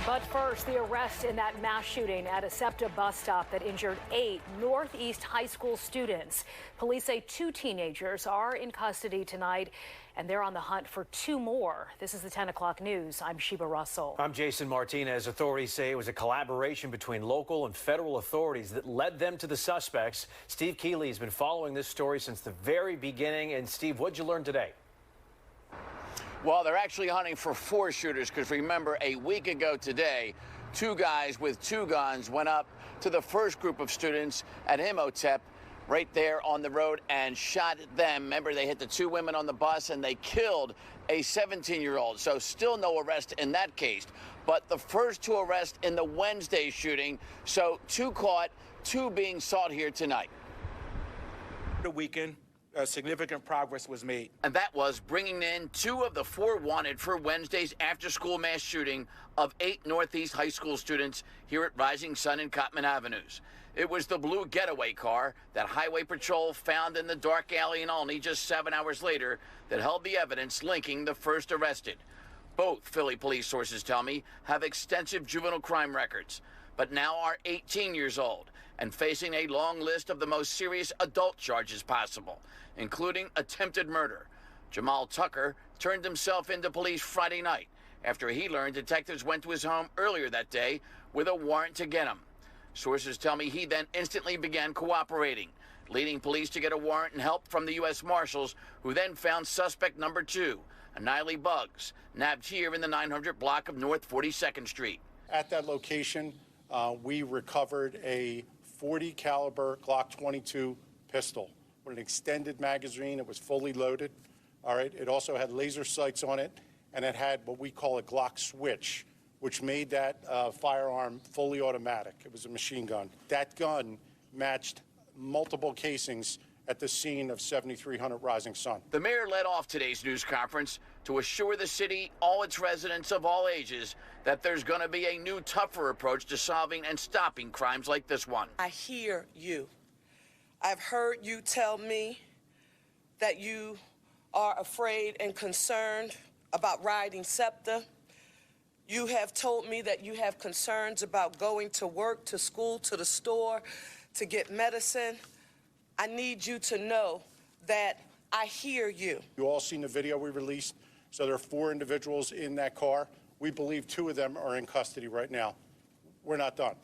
But first, the arrest in that mass shooting at a SEPTA bus stop that injured 8 Northeast high school students. Police say 2 teenagers are in custody tonight, and they're on the hunt for 2 more. This is the 10 o'clock news. I'm Sheba Russell. I'm Jason Martinez. Authorities say it was a collaboration between local and federal authorities that led them to the suspects. Steve Keeley has been following this story since the very beginning. And Steve, what'd you learn today? Well, they're actually hunting for 4 shooters because remember, a week ago today, 2 guys with 2 guns went up to the first group of students at Imhotep right there on the road and shot them. Remember, they hit the 2 women on the bus and they killed a 17-year-old. So still no arrest in that case. But the first to arrest in the Wednesday shooting. So 2 caught, 2 being sought here tonight. The weekend. Significant progress was made. And that was bringing in 2 of the 4 wanted for Wednesday's after-school mass shooting of 8 Northeast high school students here at Rising Sun and Cottman Avenues. It was the blue getaway car that Highway Patrol found in the dark alley in Olney just 7 hours later that held the evidence linking the first arrested. Both Philly police sources tell me have extensive juvenile crime records, but now are 18 years old and facing a long list of the most serious adult charges possible, including attempted murder. Jamal Tucker turned himself into police Friday night after he learned detectives went to his home earlier that day with a warrant to get him. Sources tell me he then instantly began cooperating, leading police to get a warrant and help from the U.S. Marshals, who then found suspect number 2, Aniley Buggs, nabbed here in the 900 block of North 42nd Street. At that location, we recovered a .40 caliber Glock 22 pistol with an extended magazine. It was fully loaded. All right. It also had laser sights on it, and it had what we call a Glock switch, which made that firearm fully automatic. It was a machine gun. That gun matched multiple casings at the scene of 7300 Rising Sun. The mayor led off today's news conference to assure the city, all its residents of all ages, that there's going to be a new, tougher approach to solving and stopping crimes like this one. I hear you. I've heard you tell me that you are afraid and concerned about riding SEPTA. You have told me that you have concerns about going to work, to school, to the store, to get medicine. I need you to know that I hear you. You all seen the video we released. So there are 4 individuals in that car. We believe 2 of them are in custody right now. We're not done.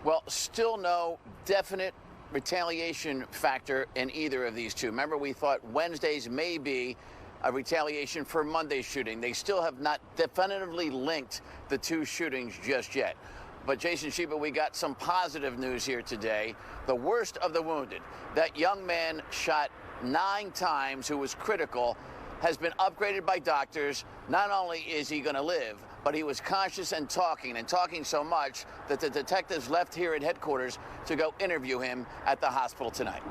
Well, still no definite retaliation factor in either of these 2. Remember, we thought Wednesdays may be a retaliation for Monday's shooting. They still have not definitively linked the 2 shootings just yet. But Jason, Sheba, we got some positive news here today. The worst of the wounded, that young man shot 9 times who was critical, has been upgraded by doctors. Not only is he going to live, but he was conscious and talking so much that the detectives left here at headquarters to go interview him at the hospital tonight.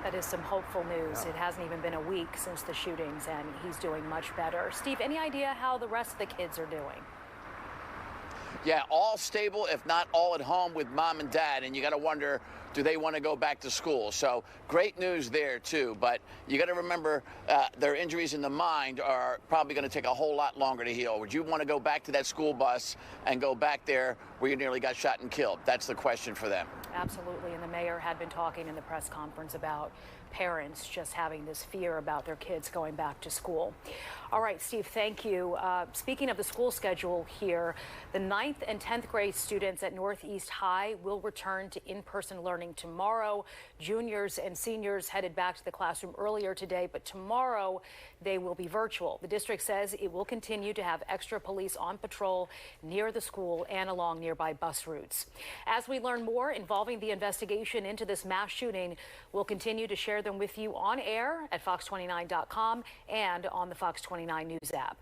That is some hopeful news. It hasn't even been a week since the shootings, and he's doing much better. Steve, any idea how the rest of the kids are doing? Yeah, all stable, if not all at home with mom and dad, and you got to wonder, do they want to go back to school? So great news there, too. But you got to remember their injuries in the mind are probably going to take a whole lot longer to heal. Would you want to go back to that school bus and go back there where you nearly got shot and killed? That's the question for them. Absolutely. And the mayor had been talking in the press conference about parents just having this fear about their kids going back to school. All right, Steve, thank you. Speaking of the school schedule here, the 9th and 10th grade students at Northeast High will return to in-person learning tomorrow. Juniors and seniors headed back to the classroom earlier today, but tomorrow they will be virtual. The district says it will continue to have extra police on patrol near the school and along nearby bus routes. As we learn more involving the investigation into this mass shooting, we'll continue to share them with you on air at fox29.com and on the Fox 29 News app.